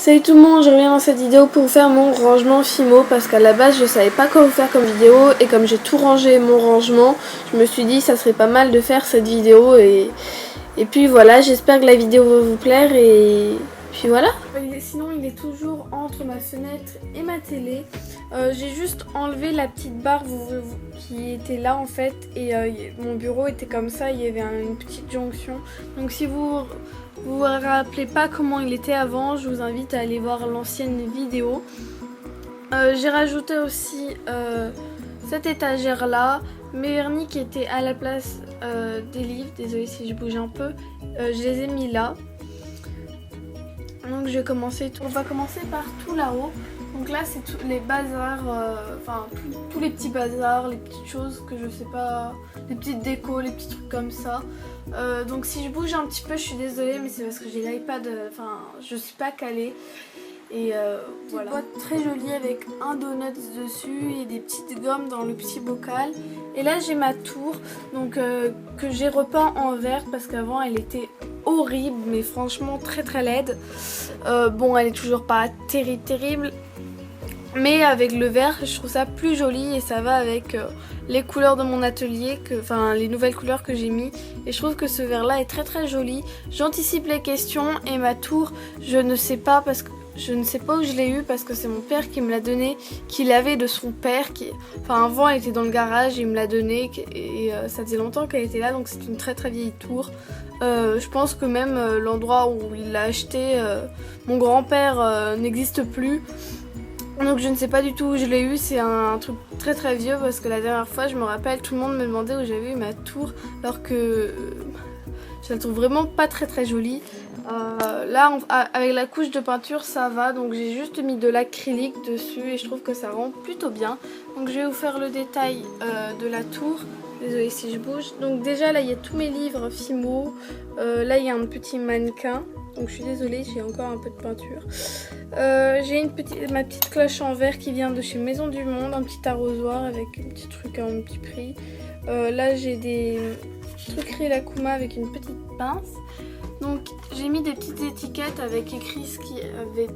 Salut tout le monde, je reviens dans cette vidéo pour vous faire mon rangement Fimo parce qu'à la base je savais pas quoi vous faire comme vidéo et comme j'ai tout rangé mon rangement, je me suis dit ça serait pas mal de faire cette vidéo et puis voilà, j'espère que la vidéo va vous plaire et puis voilà. Sinon il est toujours entre ma fenêtre et ma télé. J'ai juste enlevé la petite barre qui était là en fait et mon bureau était comme ça, il y avait une petite jonction. Donc si vous vous rappelez pas comment il était avant, je vous invite à aller voir l'ancienne vidéo. J'ai rajouté aussi cette étagère là, mes vernis qui étaient à la place des livres, désolée si je bouge un peu, je les ai mis là. Donc je vais commencer, on va commencer par tout là-haut. Donc là c'est tous les bazars, enfin tous les petits bazars, les petites choses que je sais pas, les petites décos, les petits trucs comme ça. Donc si je bouge un petit peu je suis désolée mais c'est parce que j'ai l'iPad, enfin je suis pas calée. Et voilà. Une boîte très jolie avec un donut dessus et des petites gommes dans le petit bocal. Et là j'ai ma tour donc que j'ai repeint en vert parce qu'avant elle était horrible mais franchement très très laide. Bon elle est toujours pas terrible. Mais avec le vert, je trouve ça plus joli et ça va avec les couleurs de mon atelier, enfin les nouvelles couleurs que j'ai mis. Et je trouve que ce vert là est très très joli. J'anticipe les questions et ma tour, je ne sais pas parce que je ne sais pas où je l'ai eu parce que c'est mon père qui me l'a donné, qui l'avait de son père. Enfin avant elle était dans le garage, il me l'a donné et ça faisait longtemps qu'elle était là donc c'est une très très vieille tour. Je pense que même l'endroit où il l'a acheté, mon grand-père n'existe plus. Donc je ne sais pas du tout où je l'ai eu, c'est un truc très très vieux parce que la dernière fois je me rappelle tout le monde me demandait où j'avais eu ma tour alors que je la trouve vraiment pas très très jolie. Là avec la couche de peinture ça va, donc j'ai juste mis de l'acrylique dessus et je trouve que ça rend plutôt bien. Donc je vais vous faire le détail de la tour. Désolée si je bouge. Donc déjà là il y a tous mes livres Fimo. Là il y a un petit mannequin. Donc je suis désolée, j'ai encore un peu de peinture. J'ai ma petite cloche en verre qui vient de chez Maison du Monde. Un petit arrosoir avec un petit truc à un petit prix. Là j'ai des trucs Rilakkuma avec une petite pince. Donc j'ai mis des petites étiquettes avec écrit ce qu'il y avait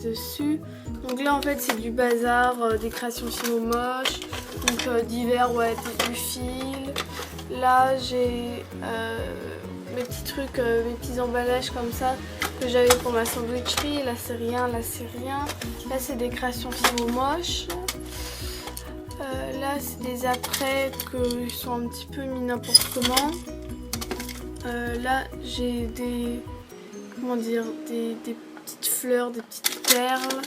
dessus. Donc là en fait c'est du bazar, des créations Fimo moches. Donc divers, ouais, du fil. Là j'ai mes petits trucs, mes petits emballages comme ça que j'avais pour ma sandwicherie. Là c'est rien, là c'est rien. Là c'est des créations Fimo moches. Là c'est des apprêts qui sont un petit peu mis n'importe comment. Là j'ai des, comment dire, des petites fleurs, des petites perles.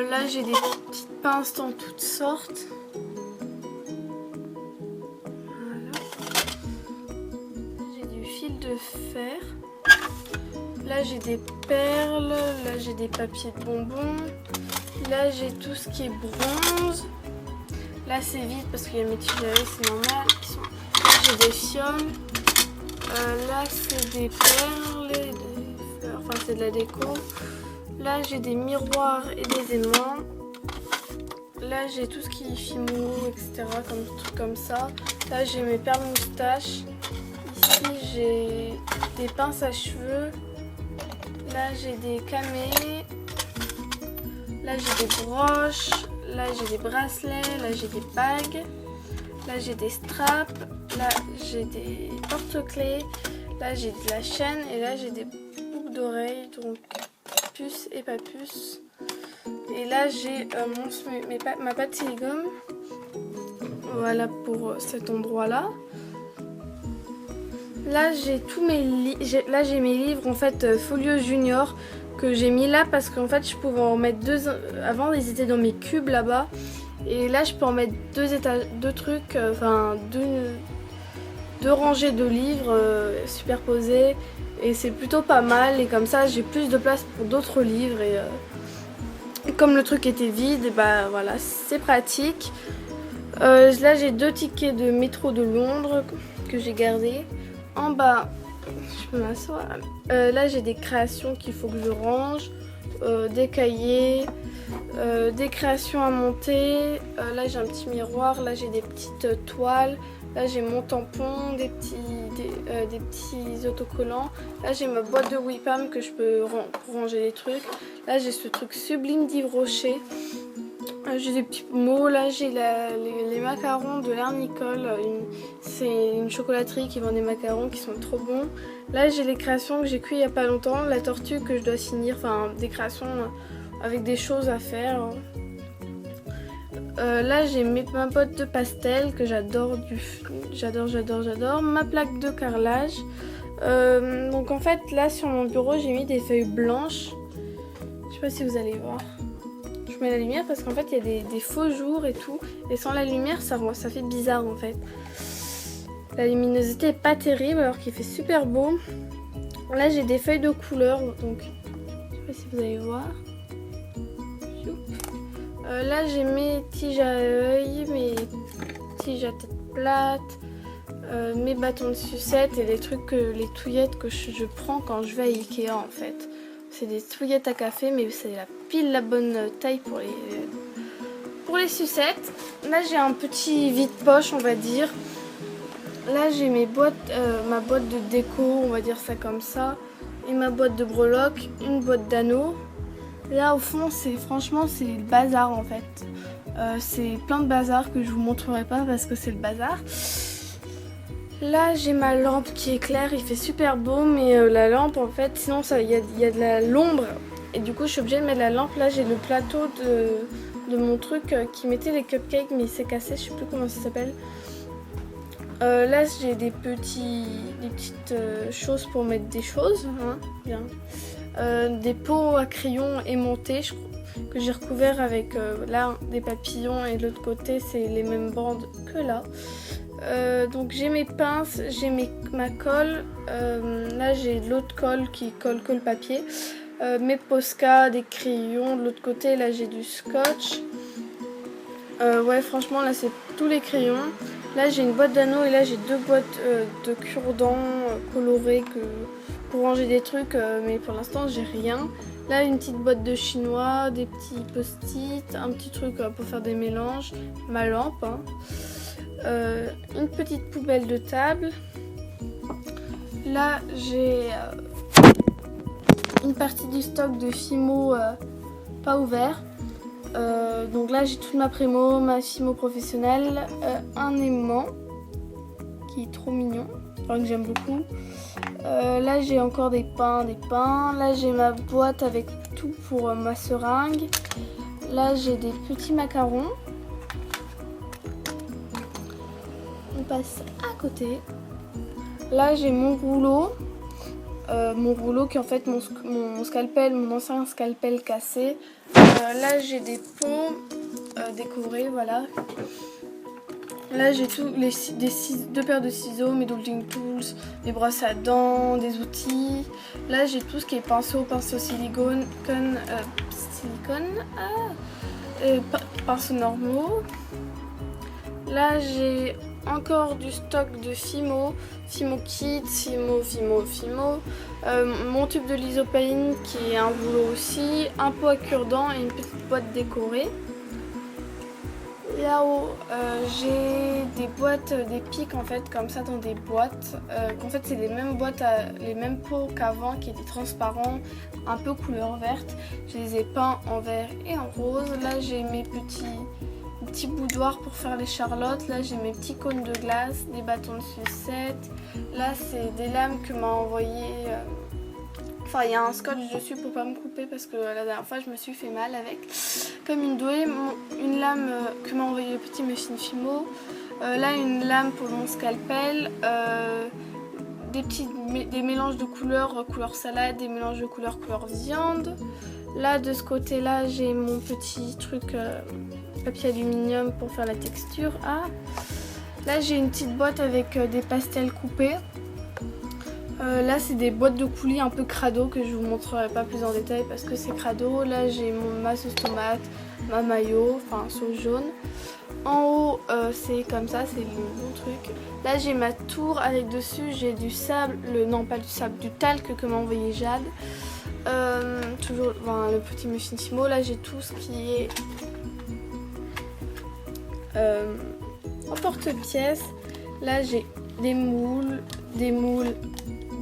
Là j'ai des petites pinces dans toutes sortes. De fer. Là j'ai des perles, là j'ai des papiers de bonbons, là j'ai tout ce qui est bronze. Là c'est vide parce qu'il y a mes tiges, c'est normal. Là j'ai des fioles. Là c'est des perles, des fleurs, enfin c'est de la déco. Là j'ai des miroirs et des aimants. Là j'ai tout ce qui est Fimo, etc. Comme ça. Là j'ai mes perles moustaches. Ici j'ai des pinces à cheveux, là j'ai des camés, là j'ai des broches, là j'ai des bracelets, là j'ai des bagues, là j'ai des straps, là j'ai des porte-clés, là j'ai de la chaîne et là j'ai des boucles d'oreilles, donc puce et pas puce. Et là j'ai ma pâte silicone, voilà pour cet endroit là. Là j'ai tous mes livres en fait Folio Junior que j'ai mis là parce qu'en fait je pouvais en mettre deux. Avant ils étaient dans mes cubes là-bas et là je peux en mettre deux trucs, enfin deux rangées de livres superposés et c'est plutôt pas mal et comme ça j'ai plus de place pour d'autres livres et comme le truc était vide, et bah voilà c'est pratique. Là j'ai 2 tickets de métro de Londres que j'ai gardés. En bas, je peux m'asseoir. Là, j'ai des créations qu'il faut que je range, des cahiers, des créations à monter. Là, j'ai un petit miroir. Là, j'ai des petites toiles. Là j'ai mon tampon, des petits autocollants. Là j'ai ma boîte de Whippam que je peux pour ranger les trucs. Là j'ai ce truc sublime d'Yves Rocher. J'ai des petits mots. Là j'ai les macarons de l'Air Nicole. C'est une chocolaterie qui vend des macarons qui sont trop bons. Là j'ai les créations que j'ai cuit il n'y a pas longtemps. La tortue que je dois finir. Enfin des créations avec des choses à faire. Là j'ai ma boîte de pastel que j'adore, j'adore. Ma plaque de carrelage. Donc en fait là sur mon bureau j'ai mis des feuilles blanches. Je sais pas si vous allez voir. Je mets la lumière parce qu'en fait il y a des faux jours et tout. Et sans la lumière ça fait bizarre en fait. La luminosité est pas terrible alors qu'il fait super beau. Là j'ai des feuilles de couleur. Donc je sais pas si vous allez voir. Là j'ai mes tiges à œil, mes tiges à tête plate, mes bâtons de sucette et les touillettes que je prends quand je vais à Ikea en fait. C'est des touillettes à café mais c'est la bonne taille pour les sucettes. Là j'ai un petit vide-poche on va dire. Là j'ai ma boîte de déco, on va dire ça comme ça. Et ma boîte de breloques, une boîte d'anneaux. Là au fond franchement c'est le bazar en fait. C'est plein de bazar que je vous montrerai pas parce que c'est le bazar. Là j'ai ma lampe qui éclaire, il fait super beau mais la lampe en fait sinon il y a de l'ombre et du coup je suis obligée de mettre la lampe. Là j'ai le plateau de mon truc qui mettait les cupcakes mais il s'est cassé, je sais plus comment ça s'appelle. Là j'ai des petites choses pour mettre des choses, hein, bien. Des pots à crayon aimantés que j'ai recouvert avec là des papillons et de l'autre côté c'est les mêmes bandes que là. Donc j'ai mes pinces, j'ai ma colle, là j'ai de l'autre colle qui colle que le papier, mes Posca, des crayons, de l'autre côté là j'ai du scotch. Ouais franchement là c'est tous les crayons. Là j'ai une boîte d'anneaux et là j'ai deux boîtes de cure-dents colorées pour ranger des trucs mais pour l'instant j'ai rien. Là une petite boîte de chinois, des petits post-it, un petit truc pour faire des mélanges, ma lampe, hein. Une petite poubelle de table. Là j'ai une partie du stock de Fimo pas ouvert. Donc là j'ai toute ma Prémo, ma Fimo professionnelle, un aimant qui est trop mignon, enfin que j'aime beaucoup. Là j'ai encore des pains. Là j'ai ma boîte avec tout pour ma seringue. Là j'ai des petits macarons. On passe à côté. Là j'ai mon rouleau. Qui est en fait mon scalpel, mon ancien scalpel cassé. Là j'ai des pots décorés, voilà. Là j'ai deux paires de ciseaux, mes Dolphin Tools, des brosses à dents, des outils. Là j'ai tout ce qui est pinceau silicone, pinceaux normaux. Là j'ai encore du stock de Fimo Kids, Fimo. Mon tube de lysopaline qui est un rouleau aussi, un pot à cure-dents et une petite boîte décorée. Là-haut, j'ai des boîtes, des pics en fait, comme ça dans des boîtes. En fait, c'est les mêmes boîtes, les mêmes pots qu'avant qui étaient transparents, un peu couleur verte. Je les ai peints en vert et en rose. Là, j'ai mes petits boudoirs pour faire les charlottes. Là, j'ai mes petits cônes de glace, des bâtons de sucette. Là, c'est des lames que m'a envoyé. Enfin, il y a un scotch dessus pour pas me couper parce que la dernière fois je me suis fait mal avec. Comme une douée, une lame que m'a envoyé le petit Muffin Fimo. Là, une lame pour mon scalpel. Des mélanges de couleurs, couleur salade, des mélanges de couleur viande. Là, de ce côté-là, j'ai mon petit truc papier aluminium pour faire la texture. Ah. Là, j'ai une petite boîte avec des pastels coupés. Là c'est des boîtes de coulis un peu crado que je vous montrerai pas plus en détail parce que c'est crado. Là j'ai ma sauce tomate, ma mayo, enfin sauce jaune. En haut c'est comme ça, c'est le bon truc. Là j'ai ma tour avec dessus, j'ai du sable, non pas du sable, du talc que m'a envoyé Jade. Toujours le petit Muffin Fimo. Là j'ai tout ce qui est en porte-pièce. Là j'ai des moules, des moules,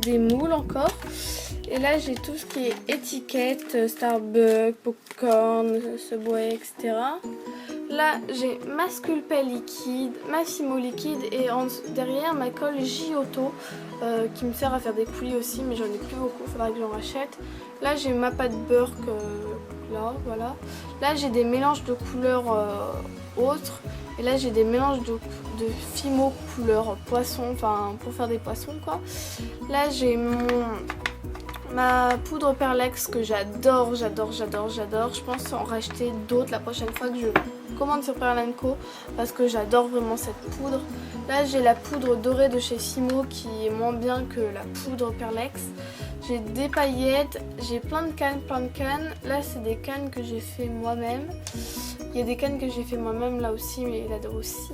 des moules encore. Et là j'ai tout ce qui est étiquette, Starbucks, Popcorn, Subway, etc. Là j'ai ma Sculpey liquide, ma Fimo liquide et derrière ma colle Giotto qui me sert à faire des coulis aussi, mais j'en ai plus beaucoup, il faudra que j'en rachète. Là j'ai ma pâte beurre là, voilà. Là j'ai des mélanges de couleurs autres. Et là j'ai des mélanges de Fimo couleur poisson, enfin pour faire des poissons quoi. Là j'ai ma poudre Perlex que j'adore. Je pense en racheter d'autres la prochaine fois que je commande sur Pearl & Co parce que j'adore vraiment cette poudre. Là j'ai la poudre dorée de chez Fimo qui est moins bien que la poudre Perlex. J'ai des paillettes, j'ai plein de cannes. Là c'est des cannes que j'ai fait moi-même. Il y a des cannes que j'ai fait moi-même là aussi, mais là aussi.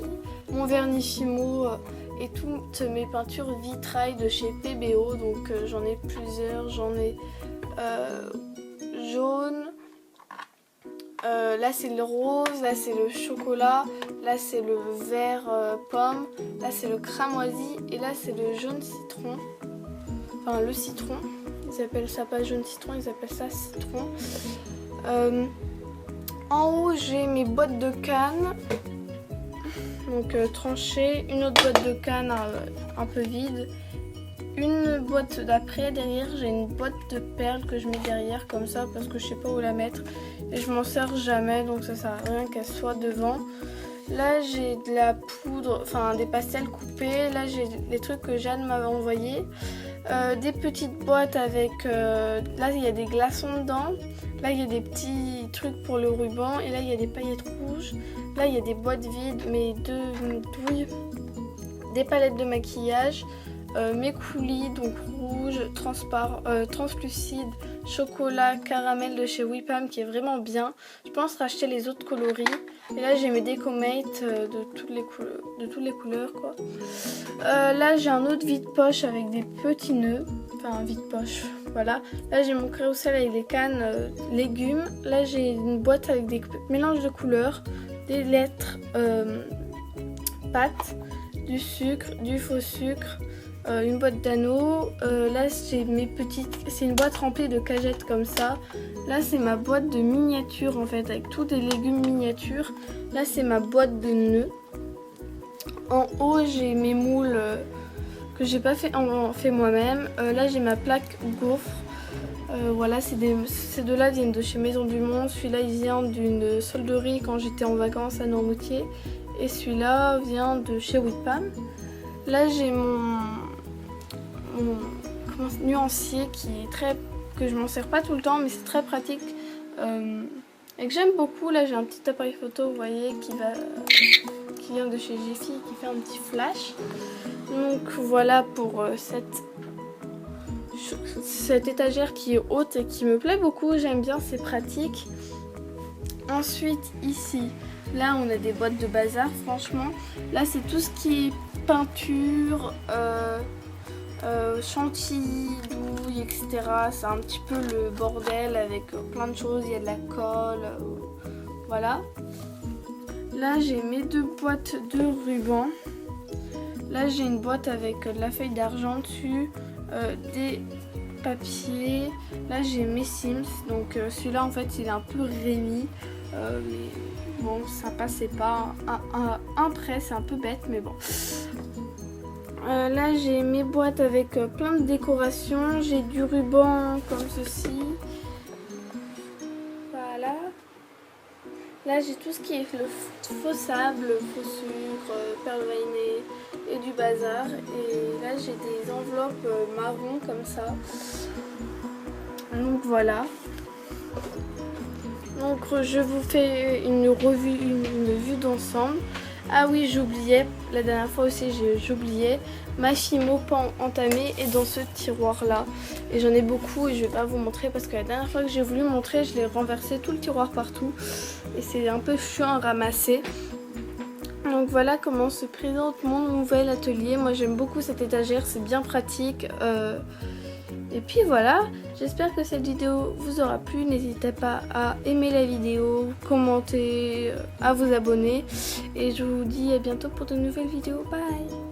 Mon vernis Fimo et toutes mes peintures vitrail de chez PBO. Donc j'en ai plusieurs, j'en ai jaune. Là c'est le rose, là c'est le chocolat, là c'est le vert pomme, là c'est le cramoisi et là c'est le jaune citron. Enfin le citron, ils appellent ça pas jaune citron, ils appellent ça citron. En haut j'ai mes boîtes de cannes, donc tranchées, une autre boîte de cannes un peu vide, une boîte d'après, derrière j'ai une boîte de perles que je mets derrière comme ça parce que je sais pas où la mettre et je m'en sers jamais donc ça sert à rien qu'elle soit devant. Là j'ai de la poudre, enfin des pastels coupés, là j'ai des trucs que Jeanne m'avait envoyé. Des petites boîtes avec, là il y a des glaçons dedans, là il y a des petits trucs pour le ruban et là il y a des paillettes rouges, là il y a des boîtes vides, mes deux douilles, des palettes de maquillage, mes coulis donc rouge, translucide, chocolat, caramel de chez Whipham qui est vraiment bien. Je pense racheter les autres coloris. Et là j'ai mes Decomate de toutes les couleurs quoi. Là j'ai un autre vide-poche avec des petits nœuds. Enfin un vide-poche, voilà. Là j'ai mon créocel avec des cannes légumes. Là j'ai une boîte avec des mélanges de couleurs, des lettres, pâtes, du sucre, du faux sucre. Une boîte d'anneaux, là c'est c'est une boîte remplie de cagettes comme ça. Là c'est ma boîte de miniatures en fait avec tous des légumes miniatures. Là c'est ma boîte de nœuds. En haut j'ai mes moules que j'ai pas fait moi-même. Là j'ai ma plaque gaufre. Voilà, ces deux-là viennent de chez Maison du Monde. Celui-là il vient d'une solderie quand j'étais en vacances à Noirmoutier. Et celui-là vient de chez Whipham. Là j'ai mon nuancier que je m'en sers pas tout le temps mais c'est très pratique et que j'aime beaucoup. Là j'ai un petit appareil photo, vous voyez, qui vient de chez Jiffy qui fait un petit flash. Donc voilà pour cette étagère qui est haute et qui me plaît beaucoup, j'aime bien, c'est pratique. Ensuite ici, là on a des boîtes de bazar franchement. Là c'est tout ce qui est peinture, chantilly, douille, etc. C'est un petit peu le bordel avec plein de choses, il y a de la colle, voilà. Là j'ai mes deux boîtes de rubans. Là j'ai une boîte avec de la feuille d'argent dessus, des papiers. Là j'ai mes Sims, donc celui-là en fait il est un peu Rémi, mais bon ça passait pas. Un trait, c'est un peu bête mais bon. Là j'ai mes boîtes avec plein de décorations, j'ai du ruban comme ceci, voilà. Là j'ai tout ce qui est le faux sable, faux sucre, perles veinées et du bazar. Et là j'ai des enveloppes marron comme ça, donc voilà. Donc je vous fais une vue d'ensemble. Ah oui, j'oubliais, la dernière fois aussi j'oubliais, ma Fimo pas entamée est dans ce tiroir là. Et j'en ai beaucoup et je vais pas vous montrer parce que la dernière fois que j'ai voulu montrer, je l'ai renversé tout le tiroir partout. Et c'est un peu chiant à ramasser. Donc voilà comment se présente mon nouvel atelier. Moi j'aime beaucoup cette étagère, c'est bien pratique. Et puis voilà, j'espère que cette vidéo vous aura plu. N'hésitez pas à aimer la vidéo, commenter, à vous abonner. Et je vous dis à bientôt pour de nouvelles vidéos. Bye!